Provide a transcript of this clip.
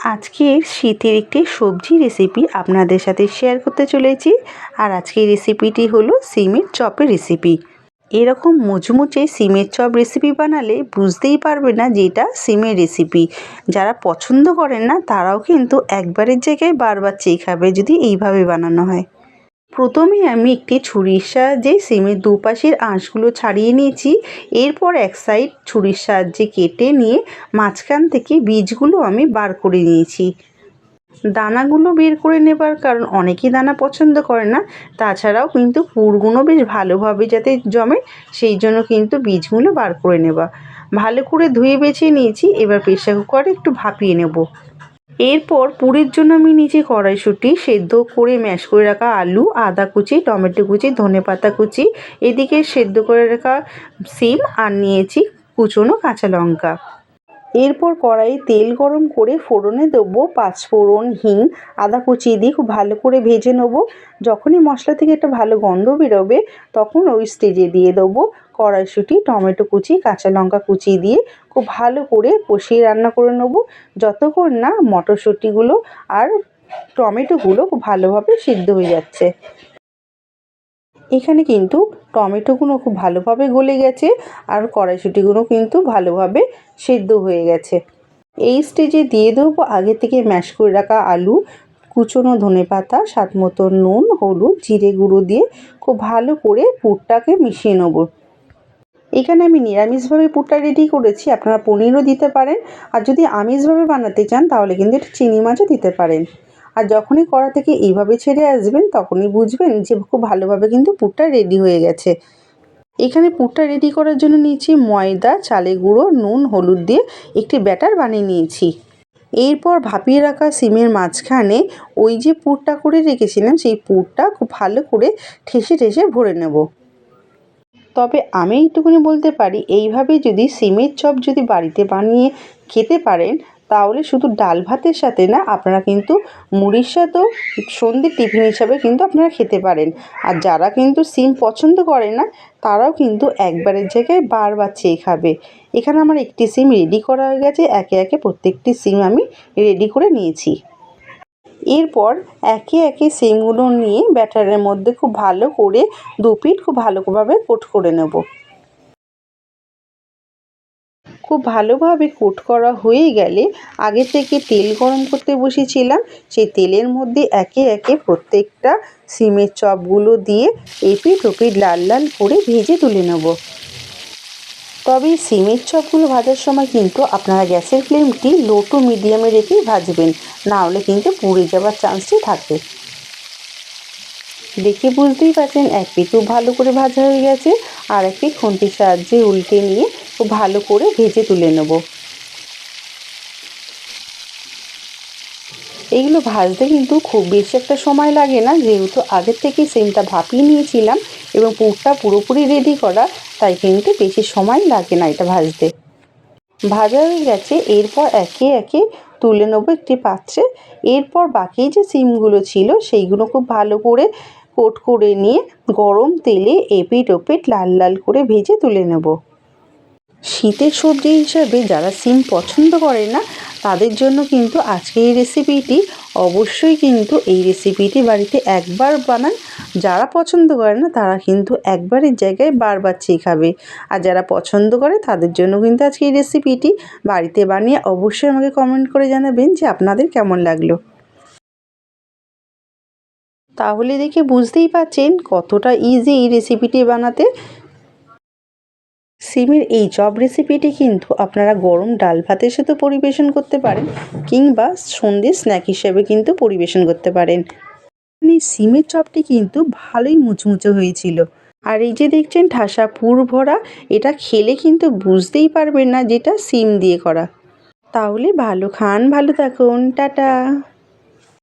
আজকের শীতের একটি সবজি রেসিপি আপনাদের সাথে শেয়ার করতে চলেছি। আর আজকের রেসিপিটি হলো সিমের চপের রেসিপি। এরকম মুচমুচে সিমের চপ রেসিপি বানালে বুঝতেই পারবে না যে এটা সিমের রেসিপি। যারা পছন্দ করেন না তারাও কিন্তু একবারের জায়গায় বারবার চেয়ে খাবে যদি এইভাবে বানানো হয়। প্রথমেই আমি একটি ছুরির সাহায্যে সিমের দুপাশের আঁশগুলো ছাড়িয়ে নিয়েছি। এরপর এক সাইড ছুরির সাহায্যে কেটে নিয়ে মাঝখান থেকে বীজগুলো আমি বার করে নিয়েছি। দানাগুলো বের করে নেবার কারণ অনেকেই দানা পছন্দ করে না, তাছাড়াও কিন্তু পুরগুলো বেশ ভালোভাবে যাতে জমে সেই জন্য কিন্তু বীজগুলো বার করে নেওয়া। ভালো করে ধুয়ে বেছে নিয়েছি। এবার প্রেসার কুকারে একটু ভাপিয়ে নেব। এরপর পুরের জন্য আমি নিয়েছি কড়াইশুঁটি, সেদ্ধ করে ম্যাশ করে রাখা আলু, আদা কুচি, টমেটো কুচি, ধনেপাতা কুচি, এদিকে সেদ্ধ করে রাখা সিম আর নিয়েছি কুচনো কাঁচা লঙ্কা। এরপর কড়াইয়ে তেল গরম করে ফোড়নে দেবো পাঁচফোড়ন, হিং, আদা কুচি দিয়ে খুব ভালো করে ভেজে নেব। যখনই মশলা থেকে একটা ভালো গন্ধ বেরোবে তখন ওই স্টেজে দিয়ে দেবো কড়াইশুঁটি, টমেটো কুচি, কাঁচা লঙ্কা কুচি দিয়ে খুব ভালো করে কষিয়ে রান্না করে নেব যতক্ষণ না মটরশুঁটিগুলো আর টমেটোগুলো খুব ভালোভাবে সিদ্ধ হয়ে যাচ্ছে। এখানে কিন্তু টমেটোগুলো খুব ভালোভাবে গলে গেছে আর কড়াইশুঁটিগুলো কিন্তু ভালোভাবে সেদ্ধ হয়ে গেছে। এই স্টেজে দিয়ে দেবো আগে থেকে ম্যাশ করে রাখা আলু, কুচনো ধনেপাতা, স্বাদ মতো নুন, হলুদ, জিরে গুঁড়ো দিয়ে খুব ভালো করে পুরটাকে মিশিয়ে নেব। এখানে আমি নিরামিষভাবে পুরটা রেডি করেছি, আপনারা পনিরও দিতে পারেন। আর যদি আমিষভাবে বানাতে চান তাহলে কিন্তু একটু চিংড়ি মাছও দিতে পারেন। আর যখনই কড়া থেকে এইভাবে ছেড়ে আসবেন তখনই বুঝবেন যে খুব ভালোভাবে কিন্তু পুরটা রেডি হয়ে গেছে। এখানে পুরটা রেডি করার জন্য নিয়েছি ময়দা, চালের গুঁড়ো, নুন, হলুদ দিয়ে একটি ব্যাটার বানিয়ে নিয়েছি। এরপর ভাপিয়ে রাখা সিমের মাঝখানে ওই যে পুরটা করে রেখেছিলাম সেই পুরটা খুব ভালো করে ঠেসে ঠেসে ভরে নেব। তবে আমি এইটুকুনি বলতে পারি এইভাবে যদি সিমের চপ যদি বাড়িতে বানিয়ে খেতে পারেন তাহলে শুধু ডাল ভাতের সাথে না, আপনারা কিন্তু মুড়ির সাথেও সন্ধ্যের টিফিন হিসাবে কিন্তু আপনারা খেতে পারেন। আর যারা কিন্তু সিম পছন্দ করে না তারাও কিন্তু একবারের জায়গায় বারবার চেয়ে খাবে। এখানে আমার একটি সিম রেডি করা হয়ে গেছে, একে একে প্রত্যেকটি সিম আমি রেডি করে নিয়েছি। এরপর একে একে সিমগুলো নিয়ে ব্যাটারের মধ্যে খুব ভালো করে দুপিঠ খুব ভালোভাবে কোট করে নেব। খুব ভালোভাবে কোট করা হয়ে গেলে আগে থেকে তেল গরম করতে বসিয়েছিলাম, সেই তেলের মধ্যে একে একে প্রত্যেকটা সিমের চপগুলো দিয়ে এপিঠ ওপিঠ লাল লাল করে ভেজে তুলে নেব। তবে সিমের চপগুলো ভাজার সময় কিন্তু আপনারা গ্যাসের ফ্লেমটি লো টু মিডিয়ামে রেখেই ভাজবেন, না হলে কিন্তু পুড়ে যাওয়ার চান্সটি থাকে। দেখে বুঝতেই পারছেন এক পিঠ খুব ভালো করে ভাজা হয়ে গেছে, আর এক পিঠ খুন্তির সাহায্যে উল্টে নিয়ে খুব ভালো করে ভেজে তুলে নেব। এইগুলো ভাজতে কিন্তু খুব বেশি একটা সময় লাগে না, যেহেতু আগের থেকেই সিমটা ভাপিয়ে নিয়েছিলাম এবং পুরটা পুরোপুরি রেডি করা, তাই কিন্তু বেশি সময় লাগে না এটা ভাজতে। ভাজা হয়ে গেছে, এরপর একে একে তুলে নেব একটি পাত্রে। এরপর বাকি যে সিমগুলো ছিল সেইগুলো খুব ভালো করে কোট করে নিয়ে গরম তেলে এপিঠ ওপিঠ লাল লাল করে ভেজে তুলে নেব। শীতের সবজি হিসাবে যারা সিম পছন্দ করে না তাদের জন্য কিন্তু আজকের এই রেসিপিটি অবশ্যই কিন্তু এই রেসিপিটি বাড়িতে একবার বানান। যারা পছন্দ করে না তারা কিন্তু একবারের জায়গায় বারবার চেয়ে খাবে। আর যারা পছন্দ করে তাদের জন্য কিন্তু আজকে এই রেসিপিটি বাড়িতে বানিয়ে অবশ্যই আমাকে কমেন্ট করে জানাবেন যে আপনাদের কেমন লাগলো। তাহলে দেখে বুঝতেই পারছেন কতটা ইজি এই রেসিপিটি বানাতে। সিমের এই চপ রেসিপিটি কিন্তু আপনারা গরম ডাল ভাতের সাথে পরিবেশন করতে পারেন কিংবা সন্ধ্যে স্ন্যাক হিসেবে কিন্তু পরিবেশন করতে পারেন। এই সিমের চপটি কিন্তু ভালোই মুচমুচে হয়েছিল। আর এই যে দেখছেন ঠাসা পুর ভরা, এটা খেলে কিন্তু বুঝতেই পারবেন না যেটা সিম দিয়ে করা। তাহলে ভালো খান, ভালো থাকুন, টাটা।